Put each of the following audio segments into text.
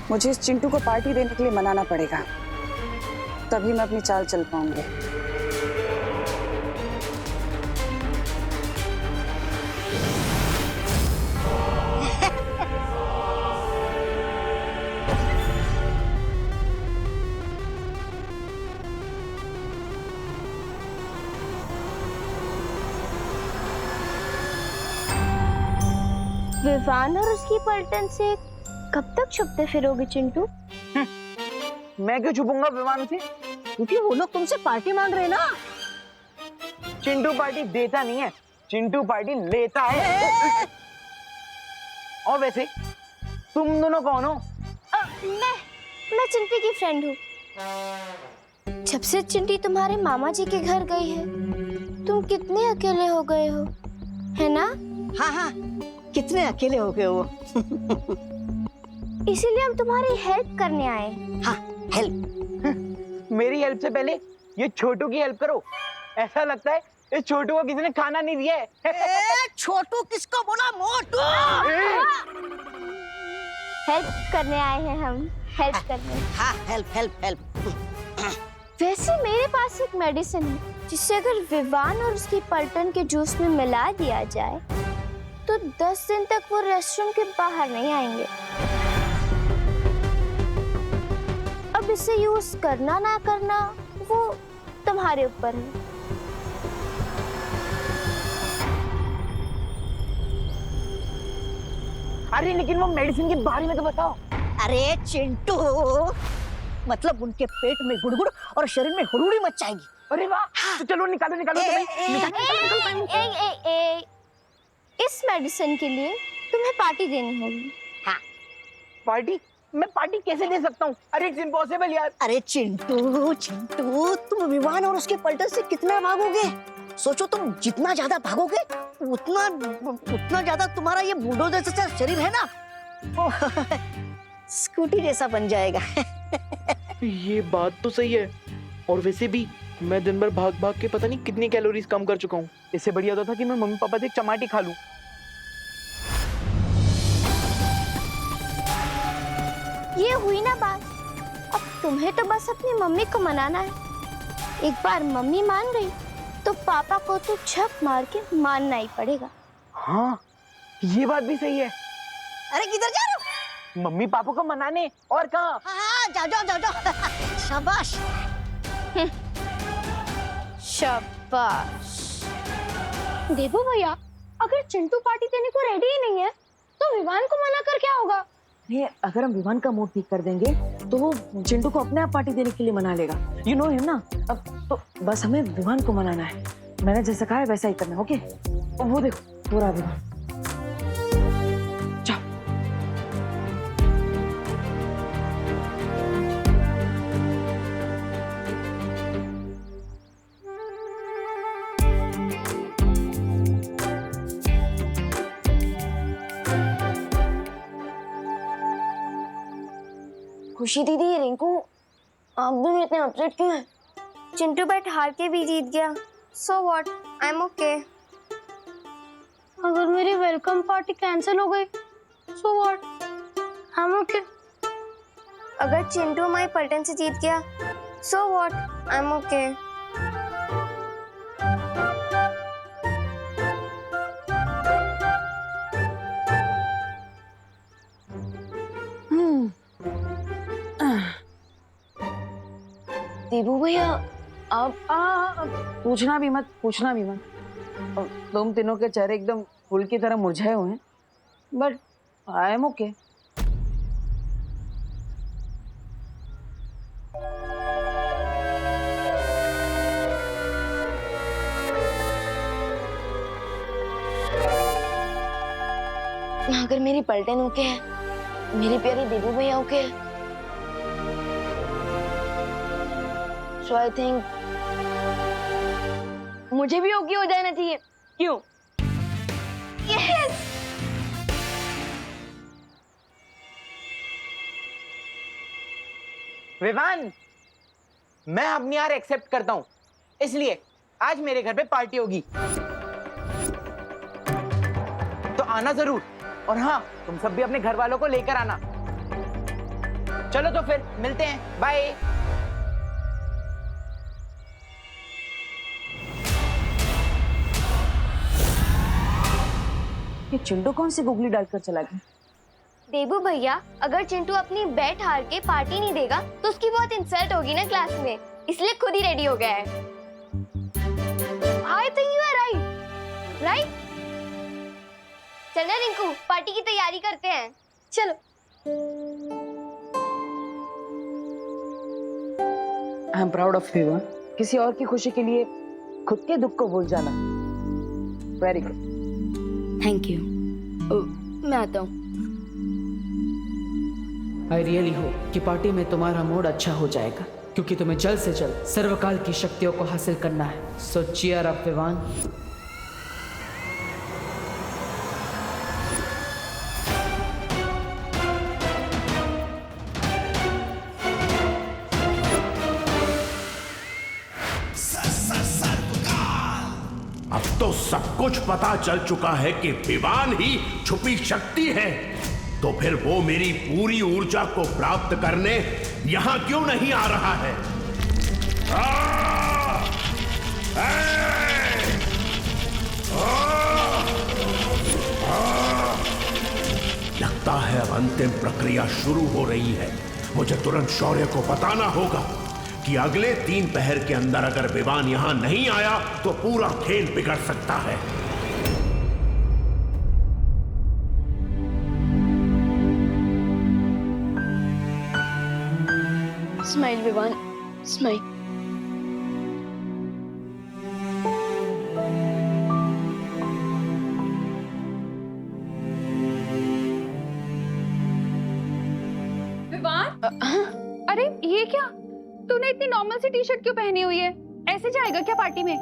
मुझे इस चिंटू को पार्टी देने के लिए मनाना पड़ेगा, तभी मैं अपनी चाल चल पाऊंगी। विवान और उसकी पलटन से कब तक छुपते फिरोगे चिंटू? मैं क्यों छुपूंगा विमान से? क्योंकि वो लोग तुमसे पार्टी मांग रहे हैं ना। चिंटू पार्टी देता नहीं है, चिंटू पार्टी लेता है। और वैसे तुम दोनों कौन हो? मैं चिंटी की फ्रेंड हूँ। जब से चिंटी तुम्हारे मामा जी के घर गई है, तुम कितने अकेले हो गए हो, है ना? हाँ हाँ, कितने अकेले हो गए हो। इसीलिए हम तुम्हारी हेल्प करने आए। हाँ, हेल्प। मेरी हेल्प से पहले ये छोटू की हेल्प करो। ऐसा लगता है इस छोटू को किसी ने खाना नहीं दिया है। छोटू किसको बोला? मोटू। हेल्प करने आए हैं हम, हेल्प करने। हाँ, हेल्प हेल्प हेल्प। वैसे मेरे पास एक मेडिसिन है जिससे अगर विवान और उसकी पलटन के जूस में मिला दिया जाए तो 10 दिन तक वो रेस्टोरेंट के बाहर नहीं आएंगे। अब इसे यूज करना ना करना वो तुम्हारे ऊपर है। अरे लेकिन वो मेडिसिन के बारे में तो बताओ। अरे चिंटू, मतलब उनके पेट में गुड़गुड़ और शरीर में हुड़ुड़ी मच जाएगी। अरे वाह, तो चलो निकालो निकालो इस मेडिसिन के लिए तुम्हें पार्टी देनी होगी। हाँ। पार्टी? मैं पार्टी कैसे दे सकता हूँ? अरे इट्स इम्पॉसिबल यार। अरे चिंटू चिंटू, तुम विवान और उसके पलटन से कितना भागोगे? सोचो, तुम जितना ज्यादा भागोगे उतना ज्यादा तुम्हारा ये बुलडोजर जैसा शरीर है ना, वो स्कूटी जैसा बन जाएगा। ये बात तो सही है। और वैसे भी मैं दिन भर भाग भाग के पता नहीं कितनी कैलोरीज कम कर चुका हूँ। इससे बढ़िया होता था कि मैं मम्मी पापा से एक चमाटी खा लूं। ये हुई ना बात। अब तुम्हें तो बस अपनी मम्मी को मनाना है। एक बार मम्मी मान गई तो पापा को तो झक मार के मानना ही पड़ेगा। हाँ, ये बात भी सही है। अरे किधर जा रहे हो? मम्मी पापा को मनाने। और कहाँ? हाँ, जाओ जाओ जाओ जाओ। शाबाश। शाबाश। देवो भैया, अगर चिंटू पार्टी देने को रेडी ही नहीं है तो विवान को मना कर क्या होगा? नहीं, अगर हम विवान का मूड ठीक कर देंगे तो वो चिंटू को अपने आप पार्टी देने के लिए मना लेगा। यू नो हिम ना। अब तो बस हमें विवान को मनाना है। मैंने जैसा कहा है वैसा ही करना है, ओके? वो देखो, पूरा विवान। जाओ। खुशी दीदी, रिंकू, आप दोनों इतने अपसेट क्यों हैं? चिंटू बैट हार के भी जीत गया। So what, I am okay. अगर मेरी वेलकम पार्टी कैंसिल हो गई so what, I am okay. अगर चिंटू हमारी पलटन से जीत गया so what, I am okay. Devu भैया, अब पूछना भी मत, पूछना भी मत। तुम तीनों के चेहरे एकदम फूल की तरह मुरझाए हुए हैं, बट आई एम ओके। अगर मेरी पलटन ओके है, मेरी प्यारी देवू भैया ओके है, सो आई थिंक मुझे भी ओके हो जाना चाहिए। क्यों? यस। विवान, मैं अपनी हार एक्सेप्ट करता हूँ, इसलिए आज मेरे घर पे पार्टी होगी, तो आना जरूर। और हाँ, तुम सब भी अपने घर वालों को लेकर आना। चलो तो फिर मिलते हैं, बाय। ये चिंटू कौन सी गुगली डालकर चला गया? देबू भैया, अगर चिंटू अपनी बैट हार के पार्टी नहीं देगा तो उसकी बहुत इंसल्ट होगी ना क्लास में, इसलिए खुद ही रेडी हो गया है। I think you are right, right? चल ना रिंकू, पार्टी की तैयारी करते हैं, चलो। I am proud of you. किसी और की खुशी के लिए खुद के दुख को भूल जाना, वेरी गुड। Thank you. मैं आता हूँ। आई रियली होप कि पार्टी में तुम्हारा मूड अच्छा हो जाएगा, क्योंकि तुम्हें जल्द से जल्द सर्वकाल की शक्तियों को हासिल करना है। सो चीयर अप विवान। अब तो सब कुछ पता चल चुका है कि विवान ही छुपी शक्ति है, तो फिर वो मेरी पूरी ऊर्जा को प्राप्त करने यहां क्यों नहीं आ रहा है? लगता है अब अंतिम प्रक्रिया शुरू हो रही है। मुझे तुरंत शौर्य को बताना होगा कि अगले 3 पहर के अंदर अगर विवान यहां नहीं आया तो पूरा खेल बिगड़ सकता है। Smile Vivaan, smile. अरे ये क्या, तूने इतनी नॉर्मल सी टी शर्ट क्यों पहनी हुई है? ऐसे जाएगा क्या पार्टी में?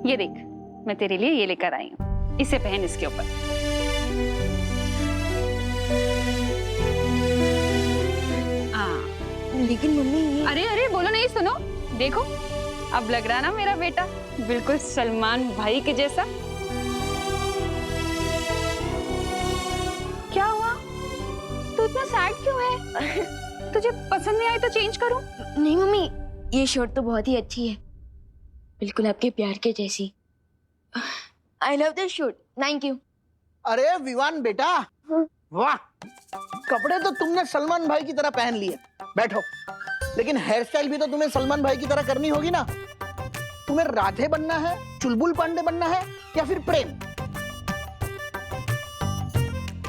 ये देख, मैं तेरे लिए ये लेकर आई हूँ, इसे पहन इसके ऊपर। लेकिन मम्मी अरे अरे बोलो नहीं, सुनो, देखो अब लग रहा ना मेरा बेटा बिल्कुल सलमान भाई के जैसा। क्या हुआ, तू इतना सैड क्यों है? तुझे पसंद नहीं आई तो चेंज करूं? नहीं मम्मी, ये शर्ट तो बहुत ही अच्छी है, बिल्कुल आपके प्यार के जैसी। I love this shirt, thank you. अरे विवान बेटा, वाह, कपड़े तो तुमने सलमान भाई की तरह पहन लिए। बैठो। लेकिन हेयर स्टाइल भी तो तुम्हें सलमान भाई की तरह करनी होगी ना। तुम्हें राधे बनना है, चुलबुल पांडे बनना है, या फिर प्रेम?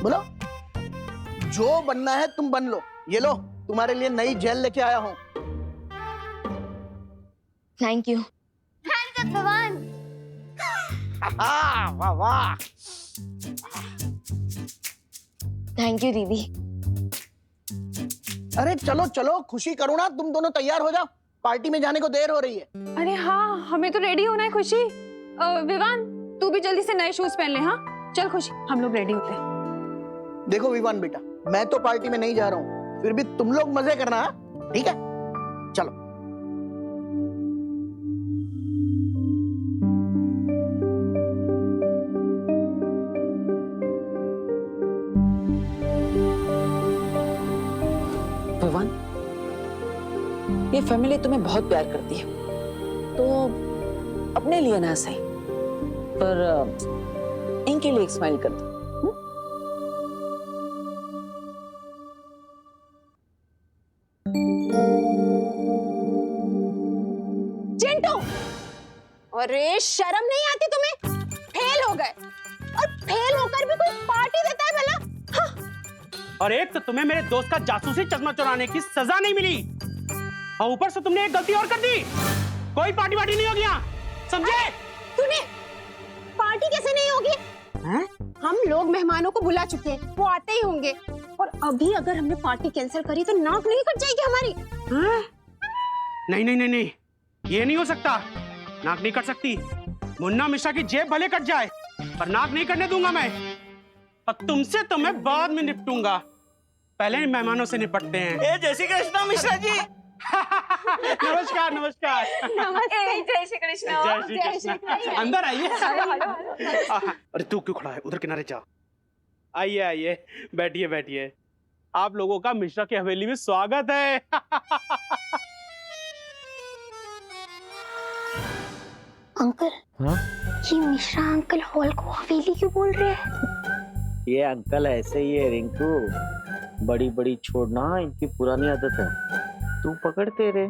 बोलो, जो बनना है तुम बन लो। ये लो, तुम्हारे लिए नई जेल लेके आया हूं। Thank you. थैंक यू भगवान। वाह वाह। थैंक यू दीदी। अरे चलो चलो, खुशी करो ना, तुम दोनों तैयार हो जाओ, पार्टी में जाने को देर हो रही है। अरे हाँ, हमें तो रेडी होना है खुशी। विवान, तू भी जल्दी से नए शूज पहन ले। हाँ चल खुशी, हम लोग रेडी होते हैं। देखो विवान बेटा, मैं तो पार्टी में नहीं जा रहा हूँ, फिर भी तुम लोग मजे करना, ठीक है? चलो। विवान, ये फैमिली तुम्हें बहुत प्यार करती है, तो अपने लिए ना सही पर इनके लिए एक स्माइल कर दो। चिंटू, अरे शर्म नहीं आती तुम्हें? फेल हो गए, और फेल होकर भी कोई पार्टी देता है भला? और एक तो तुम्हें मेरे दोस्त का जासूसी चश्मा चुराने की सजा नहीं मिली, और ऊपर से तुमने एक गलती और कर दी। कोई पार्टी वार्टी नहीं होगी यहाँ, समझे? तूने पार्टी कैसे नहीं होगी? हम लोग मेहमानों को बुला चुके हैं, वो आते ही होंगे, और अभी अगर हमने पार्टी कैंसिल करी तो नाक नहीं कट जाएगी हमारी। नहीं नहीं नहीं नहीं, ये नहीं हो सकता, नाक नहीं कट सकती। मुन्ना मिश्रा की जेब भले कट जाए पर नाक नहीं कटने दूंगा मैं, और तुमसे तो मैं बाद में निपटूंगा, पहले मेहमानों से निपटते हैं। जय श्री कृष्ण मिश्रा जी। नमस्कार नमस्कार। नमस्ते। जय श्री कृष्ण। जय श्री कृष्ण। अंदर आइए। अरे तू क्यों खड़ा है, उधर किनारे जा। आइए आइए, बैठिए बैठिए। आप लोगों का मिश्रा की हवेली में स्वागत है। अंकल, हाँ? ये मिश्रा अंकल हॉल को हवेली क्यों बोल रहे हैं? ये अंकल ऐसे ही है रिंकू, बड़ी बड़ी छोड़ना इनकी पुरानी आदत है, तू पकड़ते रे।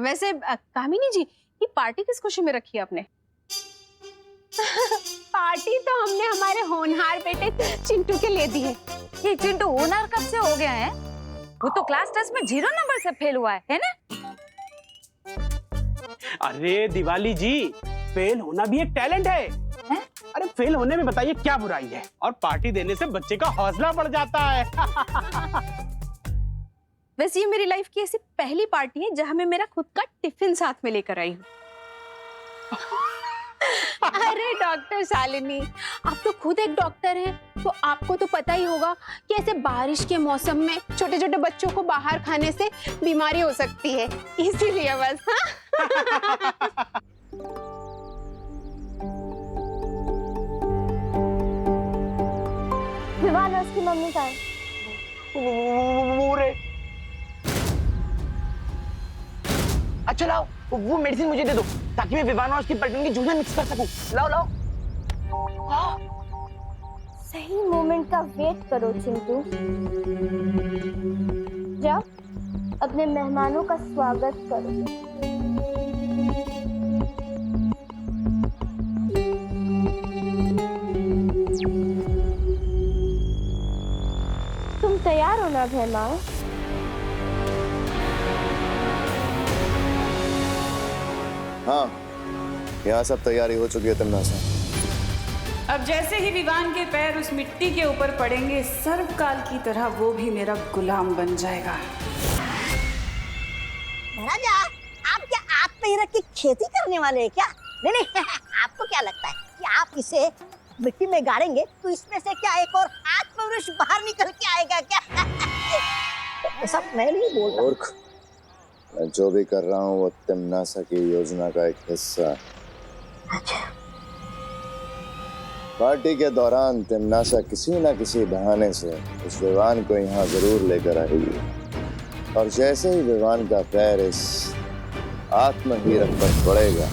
वैसे कामिनी जी, ये पार्टी किस खुशी में रखी है आपने? पार्टी तो हमने हमारे होनहार बेटे चिंटू के लिए दी है। ये चिंटू होनहार कब से हो गया है? वो तो क्लास टेस्ट में 0 नंबर से फेल हुआ है ना? अरे दिवाली जी, फेल होना भी एक टैलेंट है। अरे फेल होने में बताइए क्या बुराई है, और पार्टी देने से बच्चे का हौसला बढ़ जाता है। वैसे ये मेरी लाइफ की ऐसी पहली पार्टी है जहां मैं मेरा खुद का टिफिन साथ में लेकर आई हूँ। अरे डॉक्टर शालिनी, आप तो खुद एक डॉक्टर हैं, तो आपको तो पता ही होगा कि ऐसे बारिश के मौसम में छोटे छोटे बच्चों को बाहर खाने से बीमारी हो सकती है, इसीलिए बस। हाँ? विवान उसकी मम्मी का है। अच्छा लाओ, वो मेडिसिन मुझे दे दो ताकि मैं विवान और उसकी पलटन की जूस में मिक्स कर सकूं। लाओ लाओ। सही मोमेंट का वेट करो चिंटू। जाओ अपने मेहमानों का स्वागत करो। तुम तैयार हो ना मेहमान? हाँ, यहाँ सब तैयारी हो चुकी है तमन्ना। अब जैसे ही विवान के पैर उस मिट्टी के ऊपर पड़ेंगे, सर्वकाल की तरह वो भी मेरा गुलाम बन जाएगा। महाराजा, आप क्या आत्म हीरा की खेती करने वाले हैं क्या? नहीं नहीं, आपको क्या लगता है कि आप इसे मिट्टी में गाड़ेंगे तो इसमें से क्या एक और आत्मवृक्ष बाहर निकल के आएगा क्या? ऐसा मैं नहीं बोल रहा। मैं जो भी कर रहा हूँ वो तिमनासा की योजना का एक हिस्सा। अच्छा। पार्टी के दौरान तिमनासा किसी न किसी बहाने से उस विवान को यहाँ जरूर लेकर आएगी, और जैसे ही विवान का पैर इस आत्महीरक पर पड़ेगा,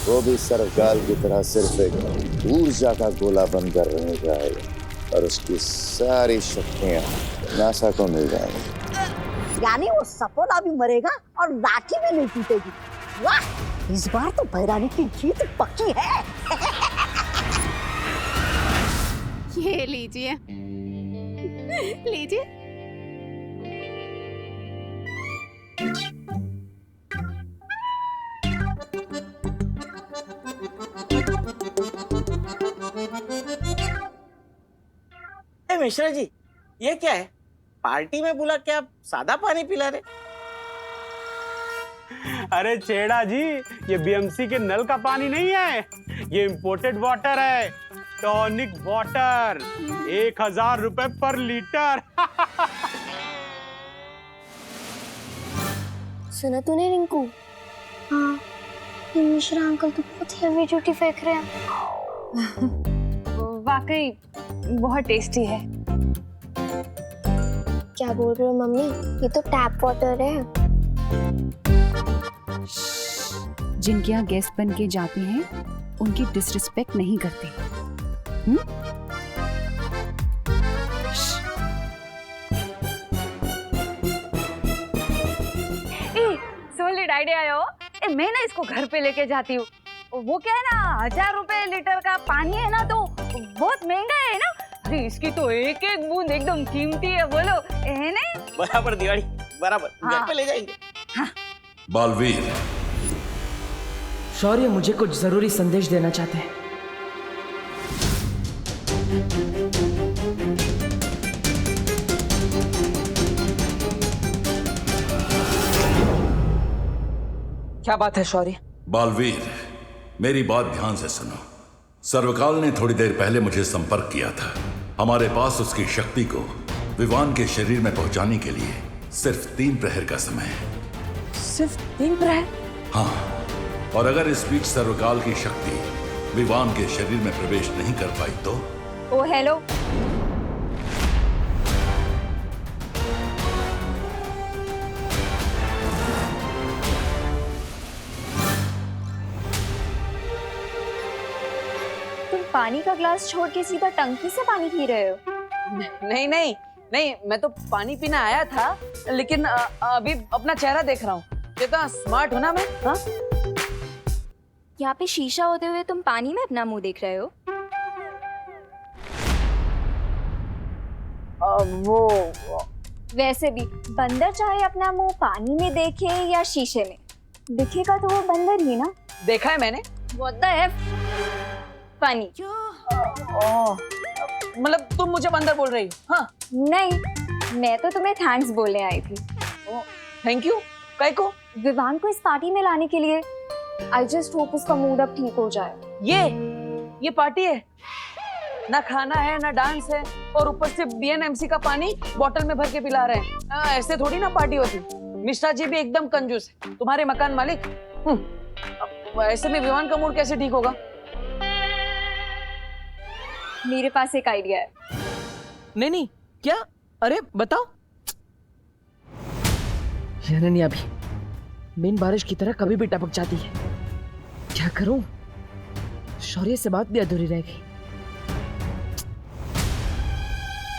वो भी सर्वकाल की तरह सिर्फ एक ऊर्जा का गोला बनकर रह जाएगा और उसकी सारी शक्तियाँ नासा को मिल जाएंगी। यानी वो सपोला भी मरेगा और लाठी भी नहीं टूटेगी। वाह, इस बार तो भैरानी की जीत पक्की है। ये लीजिए, लीजिए। मिश्रा जी, ये क्या है? पार्टी में बुला के आप सादा पानी पिला रहे? अरे छेड़ा जी, ये बीएमसी के नल का पानी नहीं है, ये इंपोर्टेड वाटर है, टॉनिक वाटर। 1000 रुपए पर लीटर। सुना तूने रिंकू? हाँ, ये मिश्रा अंकल तो बहुत हेवी ड्यूटी फेंक रहे हैं। वाकई बहुत टेस्टी है। क्या बोल रहे हो मम्मी? ये तो टैप वाटर है। जिनके यहाँ गेस्ट बन के जाते हैं उनकी डिसरिस्पेक्ट नहीं करते। सॉलिड आइडिया है। मैं ना इसको घर पे लेके जाती हूँ। वो क्या है ना, 1000 रुपए लीटर का पानी है ना, तो बहुत महंगा है ना। अरे इसकी तो एक एक बूंद एकदम कीमती है, बोलो है ना? बराबर दिवाली, बराबर। हाँ। घर पे ले जाएंगे। हाँ। बालवीर, शौर्य मुझे कुछ जरूरी संदेश देना चाहते हैं। क्या बात है शौर्य? बालवीर, मेरी बात ध्यान से सुनो। सर्वकाल ने थोड़ी देर पहले मुझे संपर्क किया था। हमारे पास उसकी शक्ति को विवान के शरीर में पहुंचाने के लिए सिर्फ 3 प्रहर का समय है। सिर्फ 3 प्रहर? हाँ, और अगर इस बीच सर्वकाल की शक्ति विवान के शरीर में प्रवेश नहीं कर पाई तो ओ हेलो। तुम पानी का ग्लास छोड़ के सीधा टंकी से पानी पी रहे हो? नहीं नहीं नहीं, मैं तो पानी पीना आया था, लेकिन अभी अपना चेहरा देख रहा हूँ। कितना स्मार्ट हूँ ना मैं। हाँ, यहाँ पे शीशा होते हुए तुम पानी में अपना मुंह देख रहे हो? वो वैसे भी बंदर चाहे अपना मुंह पानी में देखे या शीशे में, दिखेगा तो वो बंदर ही ना। देखा है मैंने। What the F? पानी। मतलब तुम मुझे बंदर बोल रही हो? हाँ। नहीं, मैं तो तुम्हें थैंक्स बोलने आई थी। Thank you. काय को? विवान को इस पार्टी में लाने के लिए। आई जस्ट होप उसका मूड अब ठीक हो जाए। ये पार्टी है ना, खाना है ना डांस है, और ऊपर से BNMC का पानी बोतल में भर के पिला रहे हैं। ऐसे थोड़ी ना पार्टी होती। मिश्रा जी भी एकदम कंजूस है, तुम्हारे मकान मालिक। अब ऐसे में विवान का मूड कैसे ठीक होगा? मेरे पास एक आइडिया है। नहीं, क्या? अरे बताओ। जननी अभी बिन बारिश की तरह कभी भी टपक जाती है। क्या करूं? शौर्य से बात भी अधूरी रह गई।